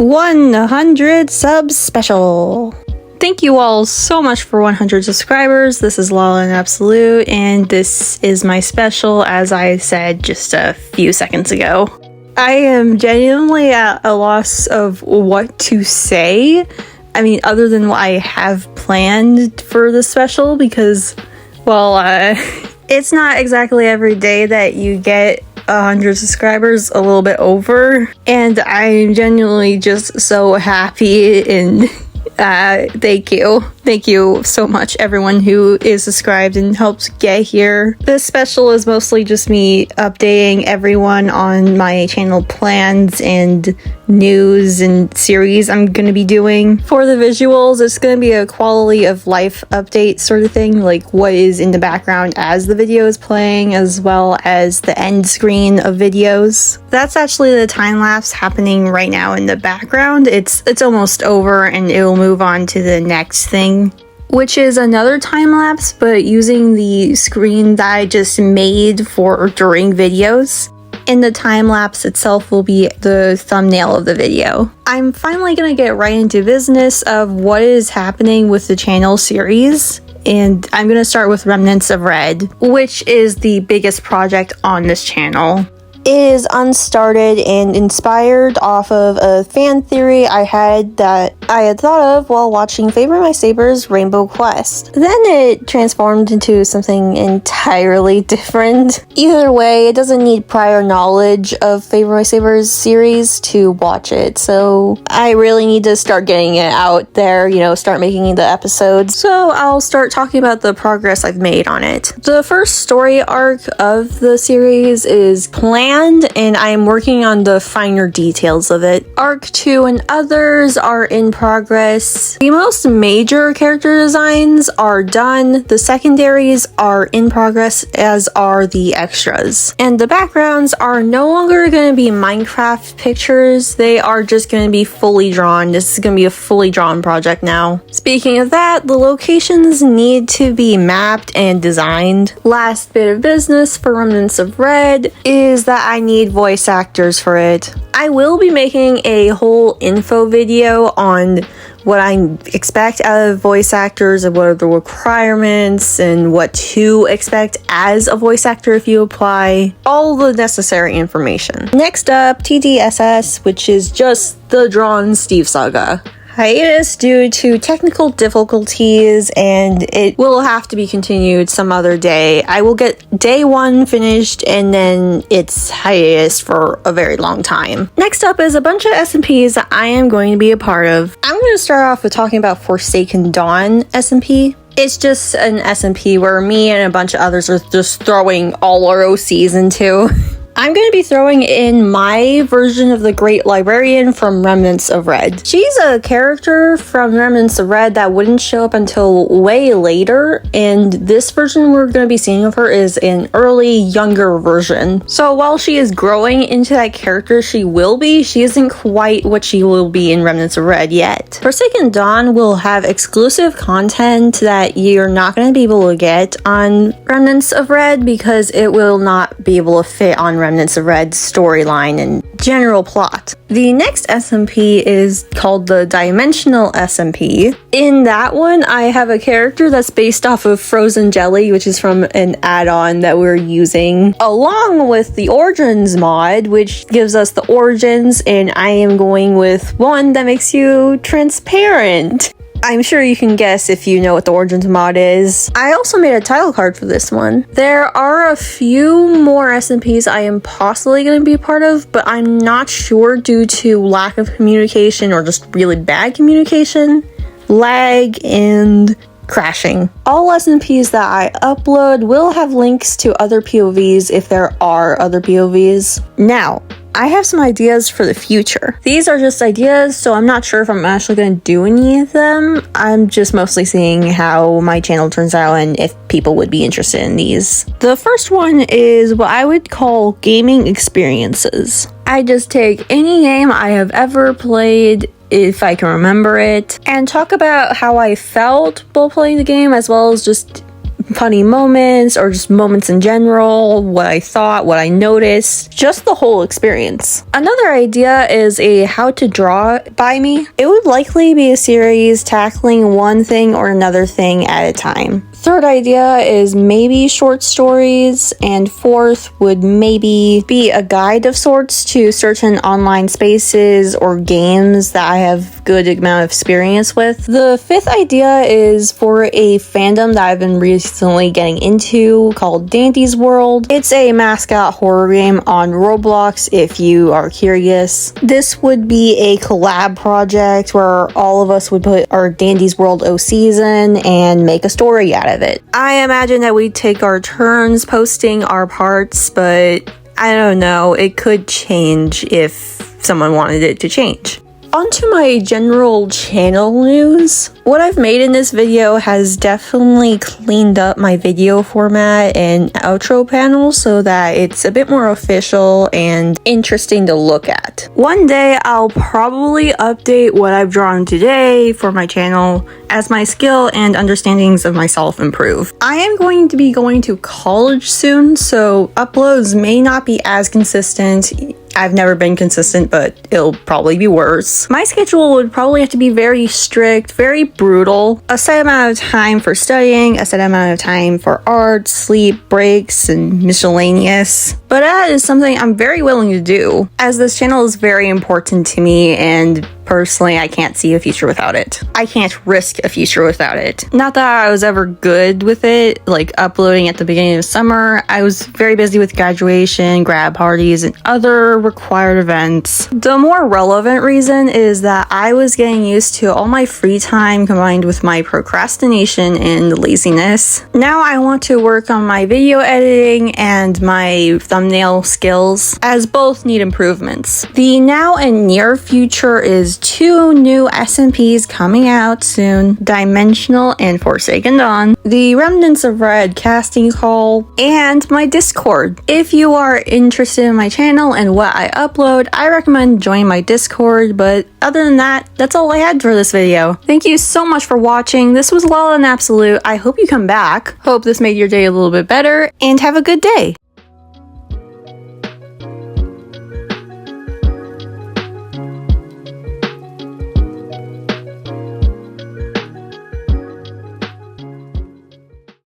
100 subs special. Thank you all so much for 100 subscribers. This is Lala and Absolute, and this is my special, as I said just a few seconds ago. I am genuinely at a loss of what to say. I mean, other than what I have planned for the special, because, well, it's not exactly every day that you get 100 subscribers, a little bit over, and I'm genuinely just so happy and thank you so much everyone who is subscribed and helped get here. This special is mostly just me updating everyone on my channel plans and news and series I'm gonna be doing. For the visuals, it's gonna be a quality of life update sort of thing, like what is in the background as the video is playing, as well as the end screen of videos. That's actually the time lapse happening right now in the background. It's almost over and it will move on to the next thing, which is another time lapse, but using the screen that I just made for during videos. And the time lapse itself will be the thumbnail of the video. I'm finally gonna get right into business of what is happening with the channel series. And I'm gonna start with Remnants of Red, which is the biggest project on this channel. It is unstarted and inspired off of a fan theory I had thought of while watching Favorite My Saber's Rainbow Quest. Then it transformed into something entirely different. Either way, it doesn't need prior knowledge of Favorite My Saber's series to watch it, so I really need to start getting it out there, start making the episodes. So I'll start talking about the progress I've made on it. The first story arc of the series is planned, and I am working on the finer details of it. Arc 2 and others are in progress. The most major character designs are done. The secondaries are in progress, as are the extras. And the backgrounds are no longer going to be Minecraft pictures. They are just going to be fully drawn. This is going to be a fully drawn project now. Speaking of that, the locations need to be mapped and designed. Last bit of business for Remnants of Red is that I need voice actors for it. I will be making a whole info video on what I expect out of voice actors and what are the requirements and what to expect as a voice actor if you apply. All the necessary information. Next up, TDSS, which is just the drawn Steve saga. Hiatus due to technical difficulties, and it will have to be continued some other day. I will get day 1 finished, and then it's hiatus for a very long time. Next up is a bunch of SMPs that I am going to be a part of. I'm going to start off with talking about Forsaken Dawn SMP. It's just an SMP where me and a bunch of others are just throwing all our OCs into. I'm going to be throwing in my version of the Great Librarian from Remnants of Red. She's a character from Remnants of Red that wouldn't show up until way later, and this version we're going to be seeing of her is an early, younger version. So while she is growing into that character she isn't quite what she will be in Remnants of Red yet. Forsaken Dawn will have exclusive content that you're not going to be able to get on Remnants of Red because it will not be able to fit on Remnants of Red's storyline and general plot. The next SMP is called the Dimensional SMP. In that one, I have a character that's based off of Frozen Jelly, which is from an add-on that we're using, along with the Origins mod, which gives us the Origins, and I am going with one that makes you transparent. I'm sure you can guess if you know what the Origins mod is. I also made a title card for this one. There are a few more SMPs I am possibly going to be a part of, but I'm not sure due to lack of communication or just really bad communication, lag, and crashing. All SMPs that I upload will have links to other POVs if there are other POVs. Now, I have some ideas for the future. These are just ideas, so I'm not sure if I'm actually going to do any of them. I'm just mostly seeing how my channel turns out and if people would be interested in these. The first one is what I would call gaming experiences. I just take any game I have ever played, if I can remember it, and talk about how I felt while playing the game, as well as just funny moments or just moments in general, what I thought, what I noticed, just the whole experience. Another idea is a how to draw by me. It would likely be a series tackling one thing or another thing at a time. Third idea is maybe short stories, and fourth would maybe be a guide of sorts to certain online spaces or games that I have good amount of experience with. The fifth idea is for a fandom that I've been recently getting into called Dandy's World. It's a mascot horror game on Roblox if you are curious. This would be a collab project where all of us would put our Dandy's World OCs in and make a story out of it. I imagine that we take our turns posting our parts, but I don't know, it could change if someone wanted it to change. Onto my general channel news. What I've made in this video has definitely cleaned up my video format and outro panel so that it's a bit more official and interesting to look at. One day I'll probably update what I've drawn today for my channel as my skill and understandings of myself improve. I am going to be going to college soon, so uploads may not be as consistent. I've never been consistent, but it'll probably be worse. My schedule would probably have to be very strict, very brutal. A set amount of time for studying, a set amount of time for art, sleep, breaks, and miscellaneous. But that is something I'm very willing to do, as this channel is very important to me, and personally, I can't see a future without it. I can't risk a future without it. Not that I was ever good with it, like uploading at the beginning of summer. I was very busy with graduation, grad parties, and other required events. The more relevant reason is that I was getting used to all my free time combined with my procrastination and laziness. Now I want to work on my video editing and my thumbnail skills, as both need improvements. The now and near future is 2 new SMPs coming out soon, Dimensional and Forsaken Dawn, the Remnants of Red casting call, and my Discord. If you are interested in my channel and what I upload, I recommend joining my Discord, but other than that, that's all I had for this video. Thank you so much for watching. This was Lala and Absolute. I hope you come back. Hope this made your day a little bit better, and have a good day.